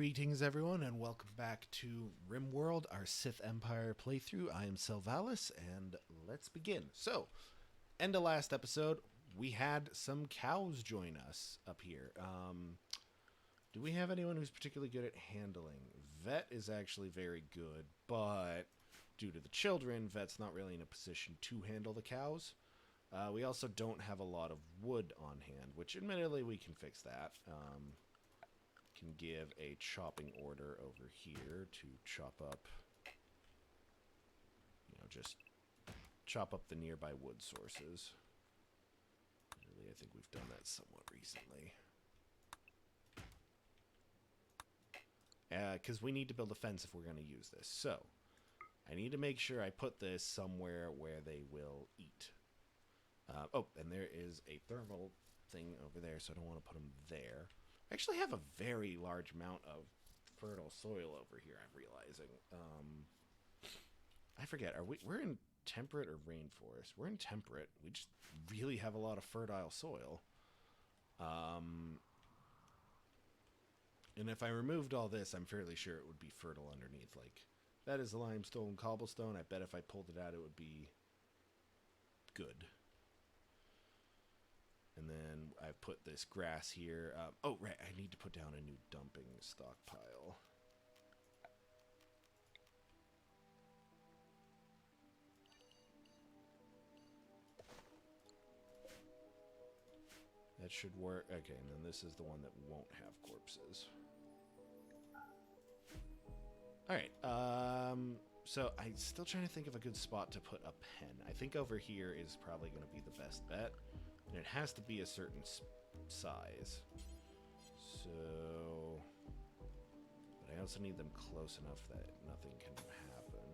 Greetings, everyone, and welcome back to Rimworld, our Sith Empire playthrough. I am Selvalis, and let's begin. So, end of last episode, we had some cows join us up here. Do we have anyone who's particularly good at handling? Vet is actually very good, but due to the children, Vet's not really in a position to handle the cows. We also don't have a lot of wood on hand, which admittedly we can fix that. Can give a chopping order over here to chop up, just chop up the nearby wood sources. Really, I think we've done that somewhat recently. Because we need to build a fence if we're going to use this. So, I need to make sure I put this somewhere where they will eat. Oh, and there is a thermal thing over there, so I don't want to put them there. I actually have a very large amount of fertile soil over here, I'm realizing. I forget, we're in temperate or rainforest? We're in temperate. We just really have a lot of fertile soil. And if I removed all this, I'm fairly sure it would be fertile underneath. Like, that is limestone cobblestone. I bet if I pulled it out, it would be good. And then I put this grass here. Oh, right. I need to put down a new dumping stockpile. That should work. Okay, and then this is the one that won't have corpses. Alright, so I'm still trying to think of a good spot to put a pen. I think over here is probably going to be the best bet. And it has to be a certain size. So, but I also need them close enough that nothing can happen.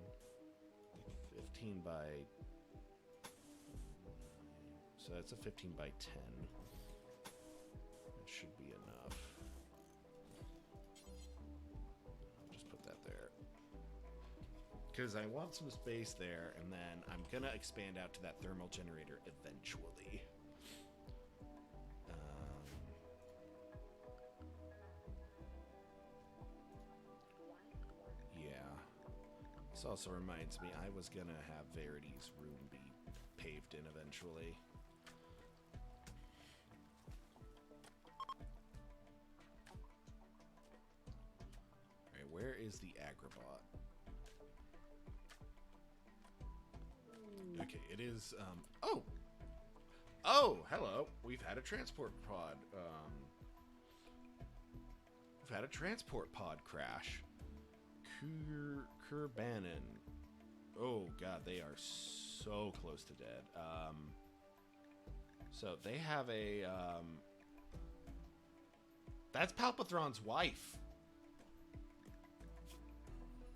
Like 15 by... So that's a 15 by 10. That should be enough. I'll just put that there. Because I want some space there, and then I'm going to expand out to that thermal generator eventually. This also reminds me, I was gonna have Verity's room be paved in eventually. Alright, where is the Agrabot? Okay, it is, oh! Oh, hello! We've had a transport pod, we've had a transport pod crash. Kurbanin. Oh god, they are so close to dead. So they have a that's Palpathron's wife.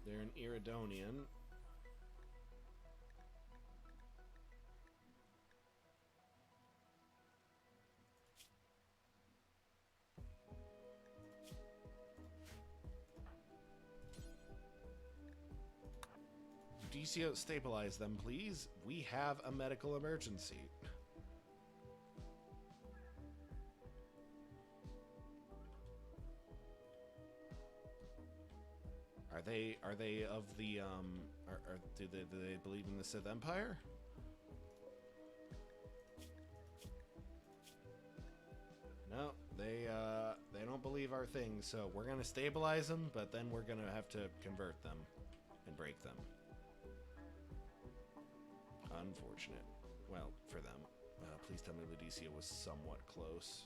They're an Iridonian. DCO, stabilize them, please. We have a medical emergency. Are they of the do they believe in the Sith Empire? No, they don't believe our things, so we're gonna stabilize them, but then we're gonna have to convert them and break them. Unfortunate. Well, for them. Please tell me Laodicia was somewhat close.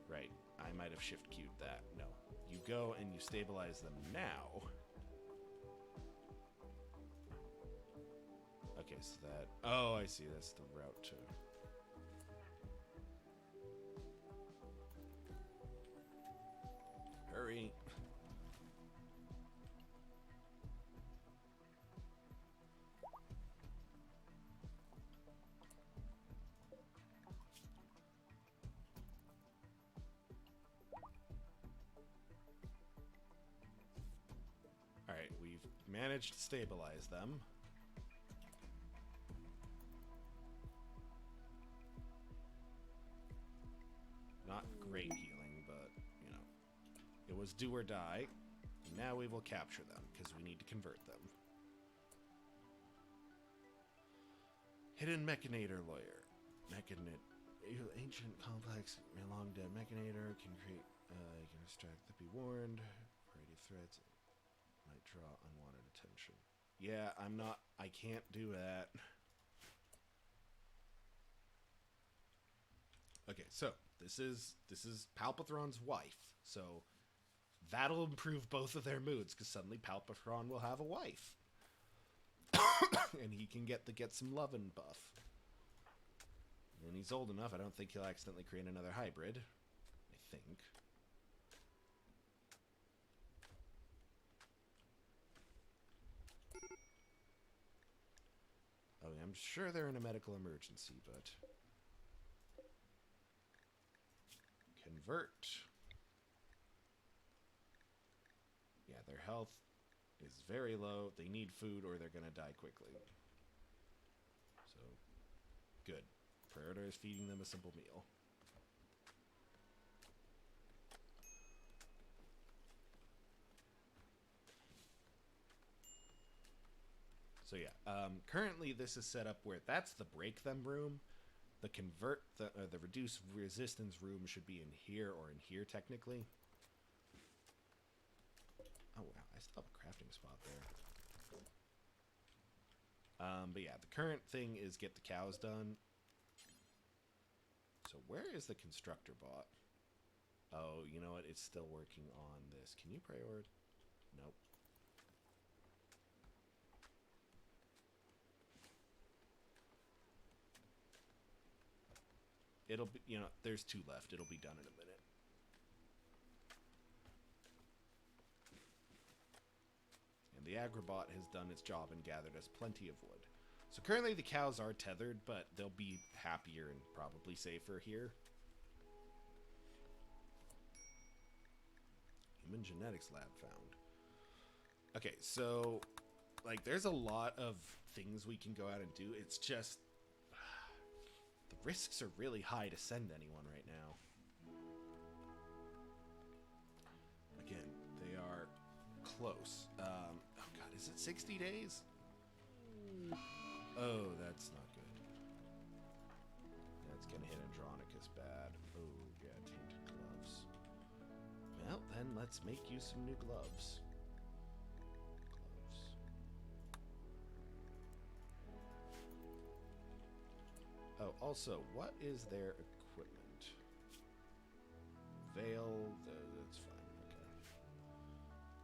Right. I might have shift queued that. No. You go and you stabilize them now. Okay, so that... Oh, I see. That's the route to... Hurry. Alright, we've managed to stabilize them. Not great healing, but, you know. It was do or die. Now we will capture them, because we need to convert them. Hidden Mechanator Lawyer. Ancient, complex, long-dead Mechanator can create, can distract the be warned. Variety of threats might draw unwanted attention. Yeah, I can't do that. Okay, so this is Palpathron's wife. So that'll improve both of their moods, because suddenly Palpathron will have a wife. And he can get some lovin' buff. And he's old enough, I don't think he'll accidentally create another hybrid. I think. Oh, I'm sure they're in a medical emergency, but... Convert. Yeah, their health is very low. They need food or they're going to die quickly. So, good. Prioritize feeding them a simple meal. So yeah, currently this is set up where that's the break them room. The the reduce resistance room should be in here or in here technically. Oh wow, I still have a crafting spot there. But yeah, the current thing is get the cows done. So where is the constructor bot? Oh, you know what? It's still working on this. Can you prioritize? Nope. It'll be, you know, there's 2 left. It'll be done in a minute. And the agrobot has done its job and gathered us plenty of wood. So currently the cows are tethered, but they'll be happier and probably safer here. Human genetics lab found. Okay, so like there's a lot of things we can go out and do. It's just the risks are really high to send anyone right now. Again, they are close. Oh god, is it 60 days? Oh, that's not good. That's gonna hit Andronicus bad. Oh, yeah, tainted gloves. Well, then let's make you some new gloves. Oh, also, what is their equipment? Veil, that's fine,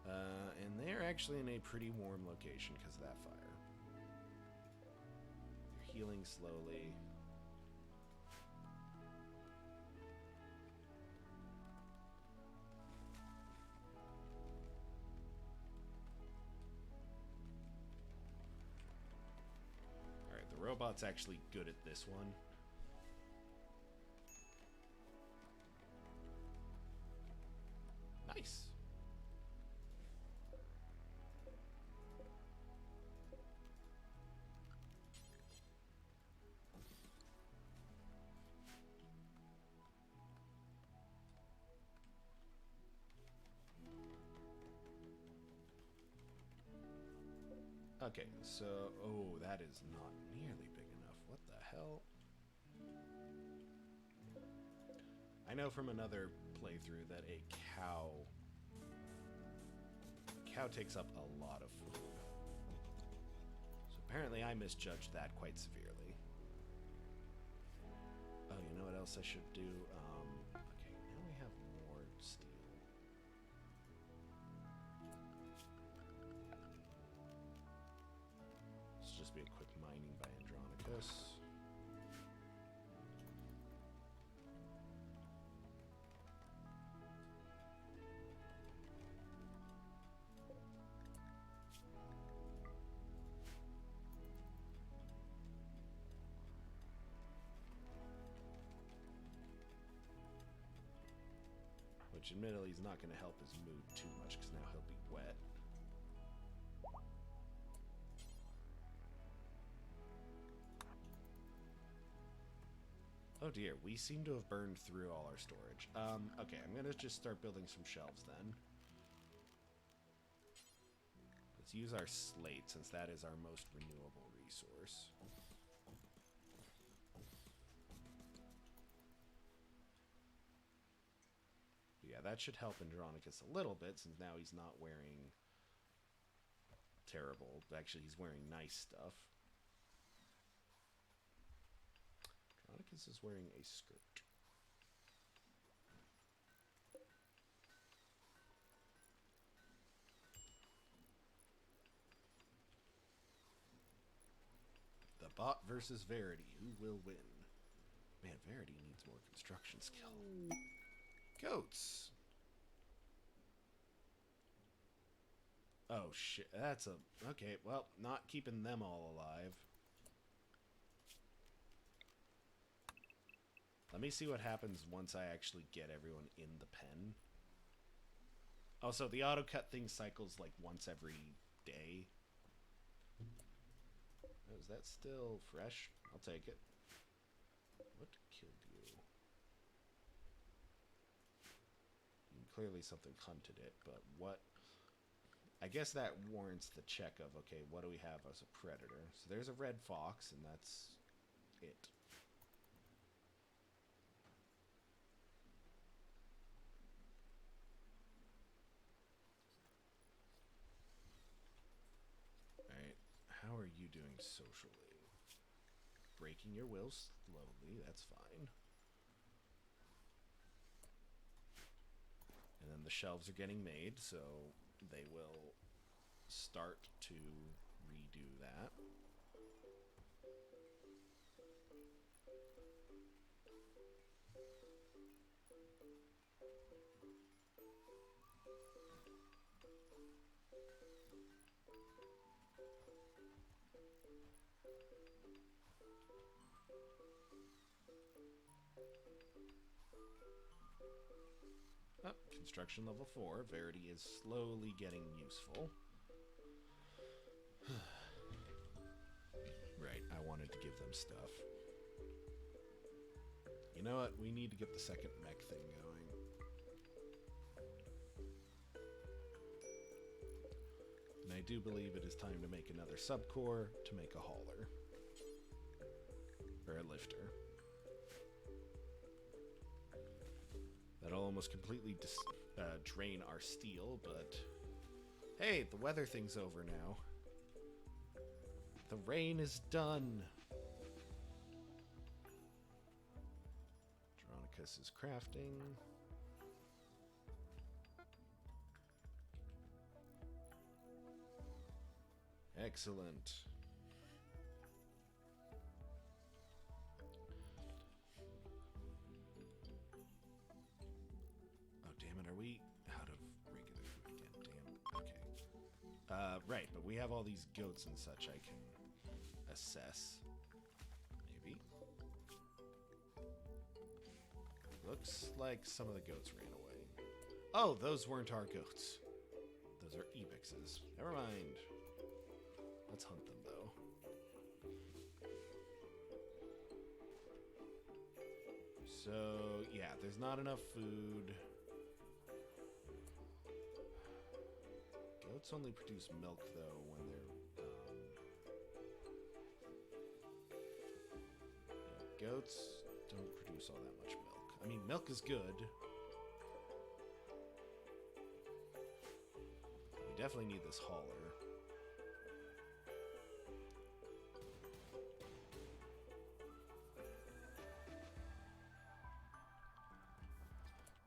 okay. And they're actually in a pretty warm location because of that fire. They're healing slowly. Alright, the robot's actually good at this one. Nice. Okay, so... Oh, that is not nearly big enough. What the hell? I know from another playthrough that a cow takes up a lot of food. So apparently I misjudged that quite severely. Oh, you know what else I should do? Okay, now we have more steel. This will just be a quick mining by Andronicus. Which admittedly is not going to help his mood too much because now he'll be wet. Oh Oh dear, we seem to have burned through all our storage. Okay, I'm gonna just start building some shelves then. Let's use our slate, since that is our most renewable resource. But yeah, that should help Andronicus a little bit, since now he's not wearing terrible. Actually, he's wearing nice stuff. Andronicus is wearing a skirt. The bot versus Verity. Who will win? Man, Verity needs more construction skill. Goats! Oh shit, that's a... Okay, well, not keeping them all alive. Let me see what happens once I actually get everyone in the pen. Oh, so the auto-cut thing cycles like once every day. Oh, is that still fresh? I'll take it. What killed you? Clearly something hunted it, but what... I guess that warrants the check of, okay, what do we have as a predator? So there's a red fox, and that's it. Alright, how are you doing socially? Breaking your will slowly, that's fine. And then the shelves are getting made, so they will start to redo that. Oh, construction level 4. Verity is slowly getting useful. Right, I wanted to give them stuff. You know what? We need to get the second mech thing going. And I do believe it is time to make another subcore to make a hauler. Or a lifter. That'll almost completely drain our steel, but... Hey, the weather thing's over now. The rain is done. Andronicus is crafting. Excellent. Oh, damn it. Are we out of regular food again? Damn. Okay. Right, but we have all these goats and such I can assess. Maybe. Looks like some of the goats ran away. Oh, those weren't our goats. Those are ebixes. Never mind. Let's hunt them, though. So, yeah, there's not enough food. Goats only produce milk, though, when they're... yeah, goats don't produce all that much milk. I mean, milk is good. We definitely need this hauler.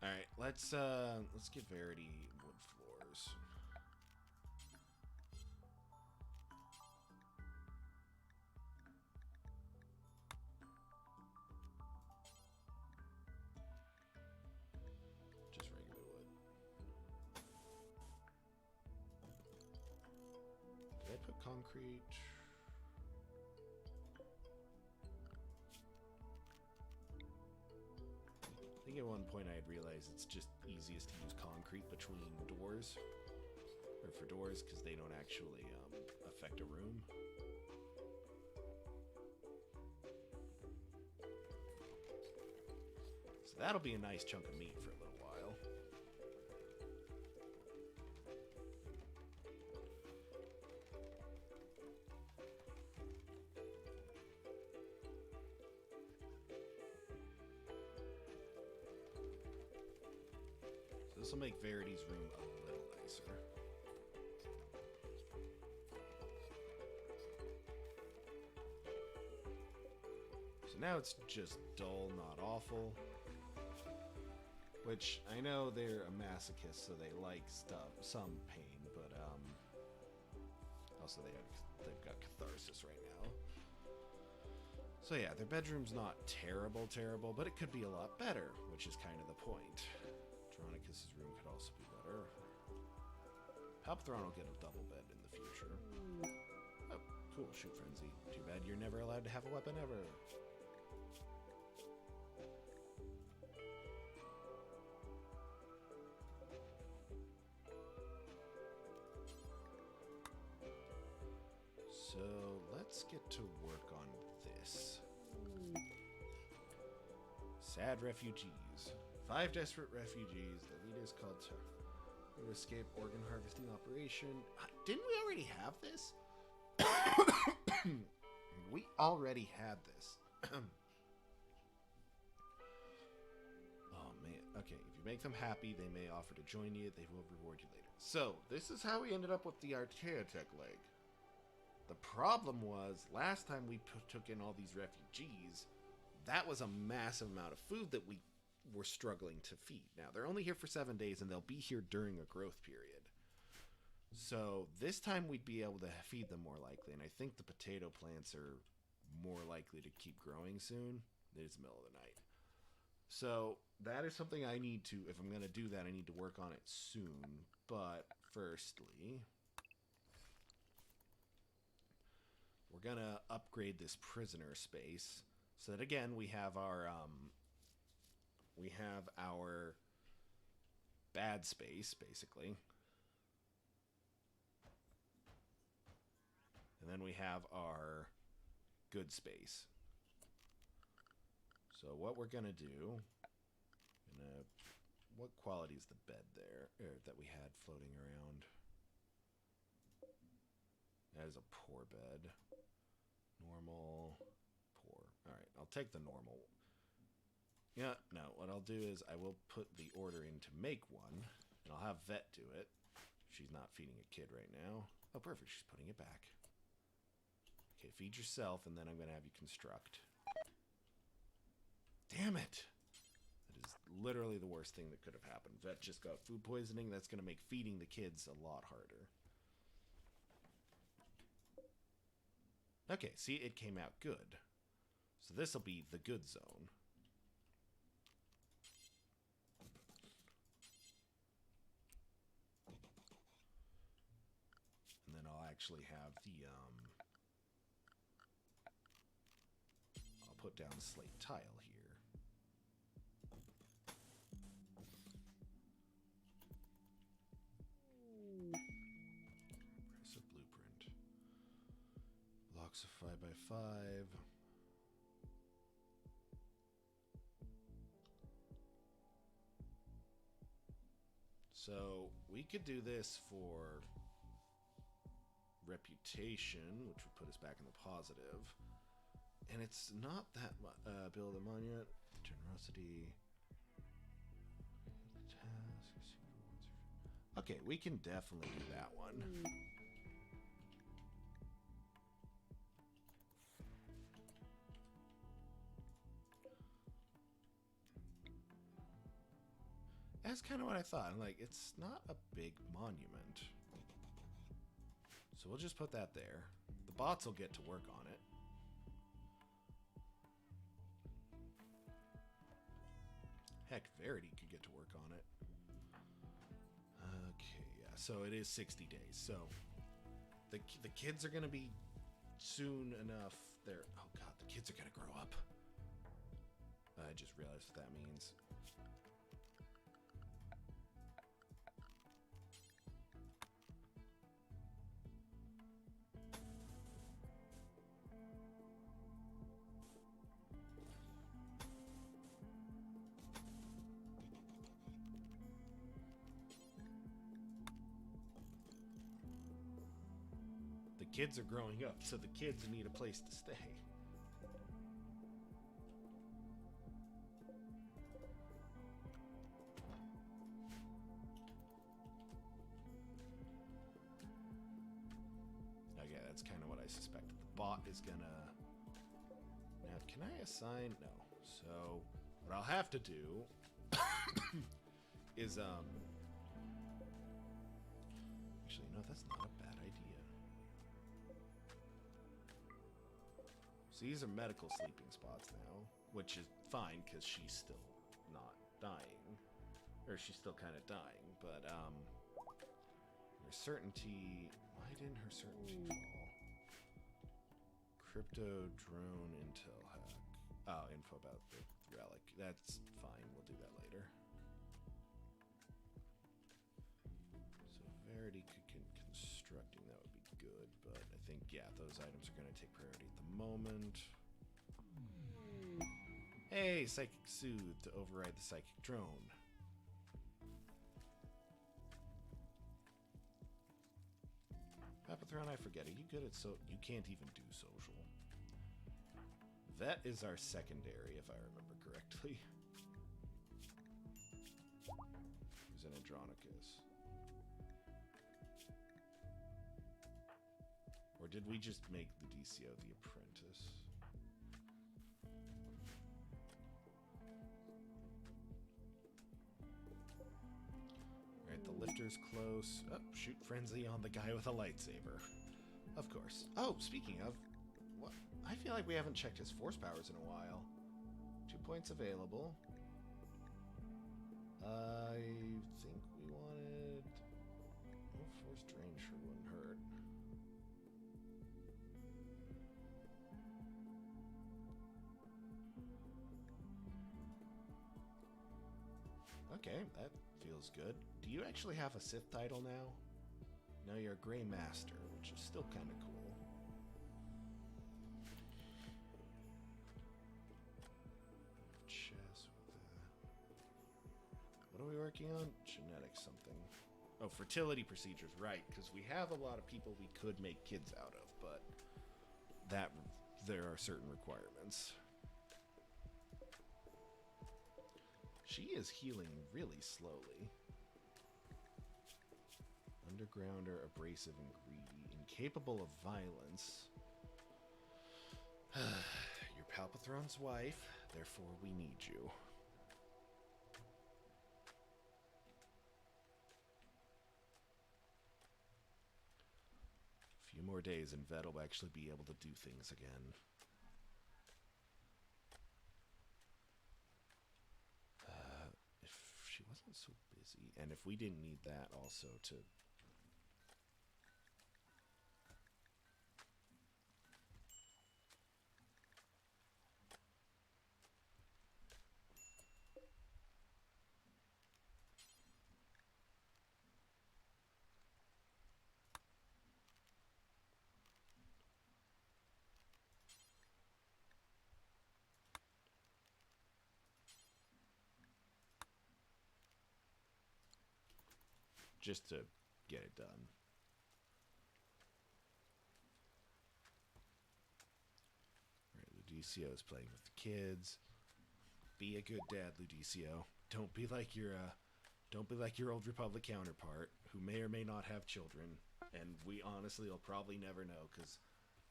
All right, let's give Verity wood floors. Just regular wood. Did I put concrete? I think at one point I had realized it's just easiest to use concrete between doors, or for doors, because they don't actually affect a room. That'll be a nice chunk of meat for a little while. So this will make Verity's room a little nicer. So now it's just dull, not awful. Which, I know they're a masochist, so they like some pain, but also they've got catharsis right now. So yeah, their bedroom's not terrible, but it could be a lot better, which is kind of the point. Dronicus's room could also be better. Palpthron will get a double bed in the future. Oh, cool, shoot frenzy. Too bad you're never allowed to have a weapon ever. So let's get to work on this. Sad refugees. 5 desperate refugees. The leader is called to escape organ harvesting operation. Didn't we already have this? We already had this. Oh man. Okay, if you make them happy, they may offer to join you. They will reward you later. So, this is how we ended up with the Archaeotech leg. The problem was, last time we took in all these refugees, that was a massive amount of food that we were struggling to feed. Now, they're only here for 7 days, and they'll be here during a growth period. So, this time we'd be able to feed them more likely, and I think the potato plants are more likely to keep growing soon. It is the middle of the night. So, that is something I need to, if I'm going to do that, I need to work on it soon. But, firstly, we're going to upgrade this prisoner space so that, again, we have our bad space, basically. And then we have our good space. So what we're going to do, what quality is the bed there, that we had floating around? That is a poor bed. Normal, poor. All right, I'll take the normal. Yeah, no, what I'll do is I will put the order in to make one, and I'll have Vet do it. She's not feeding a kid right now. Oh, perfect, she's putting it back. Okay, feed yourself, and then I'm going to have you construct. Damn it! That is literally the worst thing that could have happened. Vet just got food poisoning. That's going to make feeding the kids a lot harder. Okay, see, it came out good. So this will be the good zone. And then I'll actually have the, I'll put down slate tile here. Impressive blueprint. Blocks of 5x5. So we could do this for reputation, which would put us back in the positive. And it's not that much. Build a monument, generosity. Okay, we can definitely do that one. That's kind of what I thought. I'm like, it's not a big monument. So we'll just put that there. The bots will get to work on it. Heck, Verity could get to work on it. Okay, yeah. So it is 60 days. So the kids are going to be soon enough. Oh god, the kids are going to grow up. I just realized what that means. Kids are growing up, so the kids need a place to stay. Okay, that's kind of what I suspected. The bot is gonna... Now, can I assign... No. So, what I'll have to do is, Actually, no, that's not a bad idea. So these are medical sleeping spots now, which is fine, because she's still not dying. Or she's still kind of dying, but, her certainty... Why didn't her certainty fall? Crypto drone intel hack. Oh, info about the relic. That's fine. We'll do that later. So Verity could constructing, that would be good, but I think, yeah, those items are going to take priority at the moment. Hey, Psychic Soothe to override the Psychic Drone. Papatron, I forget. Are you good at you can't even do social. That is our secondary, if I remember correctly. Who's an Andronicus? Or did we just make the DCO the apprentice? Alright, the lifter's close. Oh, shoot frenzy on the guy with a lightsaber. Of course. Oh, speaking of, what? I feel like we haven't checked his force powers in a while. 2 points available. I think we wanted... Oh, force drain sure wouldn't hurt. Okay, that feels good. Do you actually have a Sith title now? No, you're a Grey Master, which is still kind of cool. Chess with what are we working on? Genetics something. Oh, fertility procedures, right, because we have a lot of people we could make kids out of, but there are certain requirements. She is healing really slowly. Undergrounder, abrasive and greedy, incapable of violence. You're Palpathron's wife, therefore we need you. A few more days and Vet will actually be able to do things again. If she wasn't so busy, and if we didn't need that also to... just to get it done. Right, Ludicio is playing with the kids. Be a good dad, Ludicio. Don't be like your Old Republic counterpart, who may or may not have children. And we honestly will probably never know, because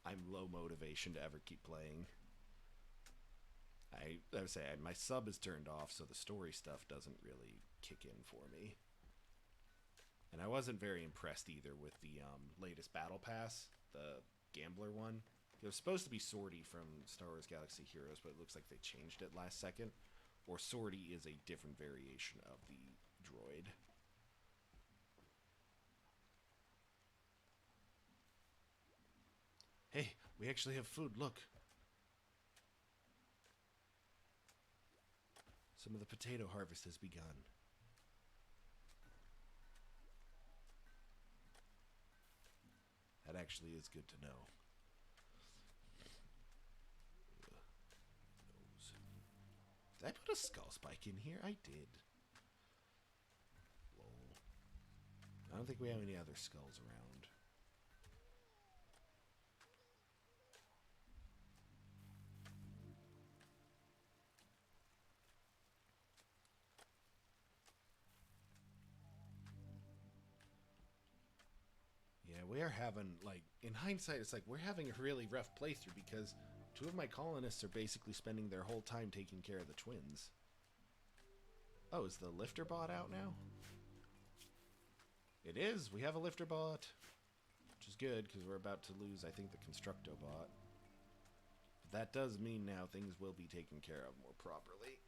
I'm low motivation to ever keep playing. I would say my sub is turned off, so the story stuff doesn't really kick in for me. And I wasn't very impressed either with the latest Battle Pass, the Gambler one. It was supposed to be Sortie from Star Wars Galaxy Heroes, but it looks like they changed it last second. Or Sortie is a different variation of the droid. Hey, we actually have food, look. Some of the potato harvest has begun. That actually is good to know. Did I put a skull spike in here? I did. Lol. I don't think we have any other skulls around. we're having, like, in hindsight, it's like we're having a really rough playthrough because 2 of my colonists are basically spending their whole time taking care of the twins. Oh, is the lifter bot out now? It is. We have a lifter bot, which is good because we're about to lose, I think, the constructo bot. But that does mean now things will be taken care of more properly.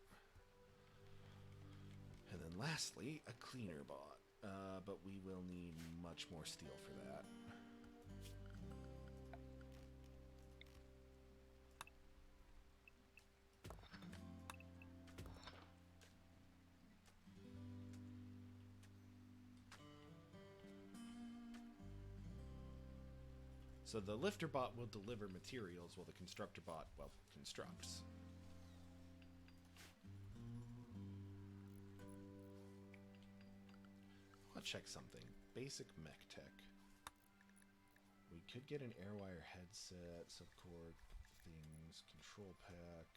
And then lastly, a cleaner bot. But we will need much more steel for that. So the lifter bot will deliver materials while the constructor bot, well, constructs. I'll check something. Basic mech tech. We could get an airwire headset, subcord things, control pack.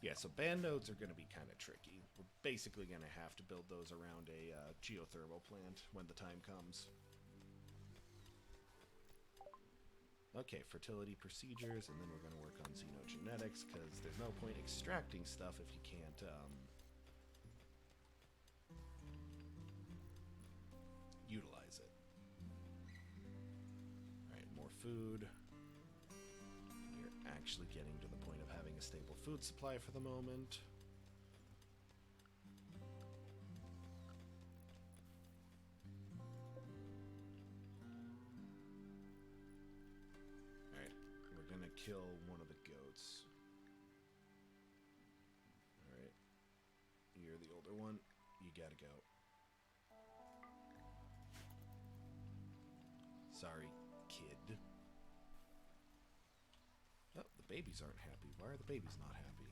Yeah, so band nodes are going to be kind of tricky. We're basically going to have to build those around a geothermal plant when the time comes. Okay, fertility procedures, and then we're going to work on xenogenetics, because there's no point extracting stuff if you can't utilize it. Alright, more food. Actually getting to the point of having a stable food supply for the moment. Alright, we're gonna kill one of the goats. Alright, you're the older one, you gotta go. Sorry, kid. Oh, the babies aren't happy. Why are the babies not happy?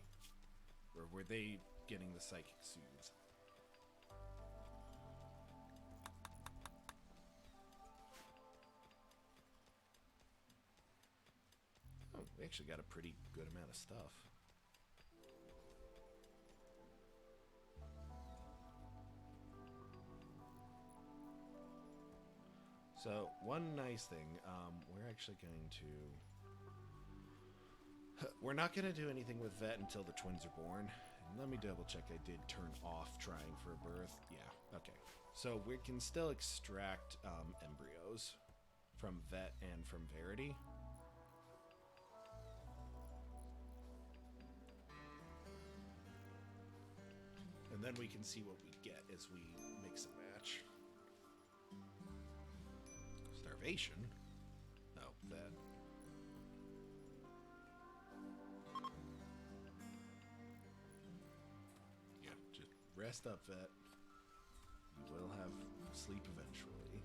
Or were they getting the psychic soothes? Oh, we actually got a pretty good amount of stuff. So, one nice thing, we're actually going to... We're not going to do anything with Vet until the twins are born. And let me double check I did turn off trying for a birth. Yeah, okay. So we can still extract embryos from Vet and from Verity. And then we can see what we get as we mix and match. Starvation? No, Vet. Rest up, Vet. You will have sleep eventually.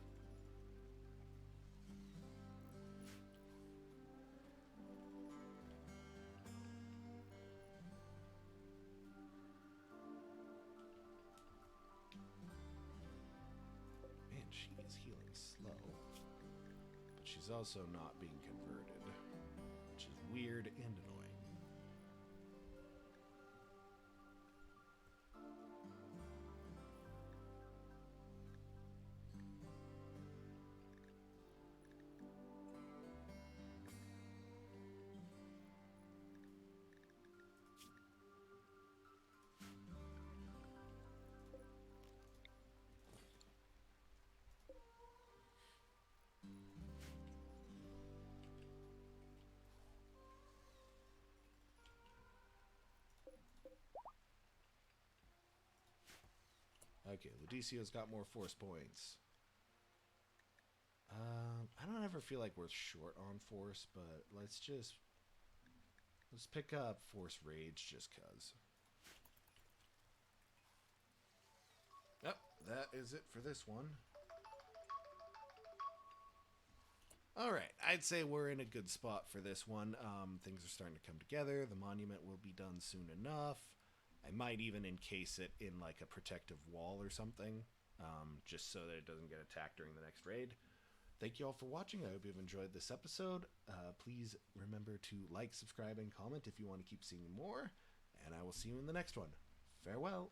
Man, she is healing slow. But she's also not being converted, which is weird and annoying. Okay, Ludicio's got more force points. I don't ever feel like we're short on force, but let's pick up force rage just cuz. Yep, that is it for this one. Alright, I'd say we're in a good spot for this one. Things are starting to come together. The monument will be done soon enough. I might even encase it in like a protective wall or something, just so that it doesn't get attacked during the next raid. thank you all for watching. I hope you've enjoyed this episode. Please remember to like, subscribe, and comment if you want to keep seeing more. And I will see you in the next one. Farewell.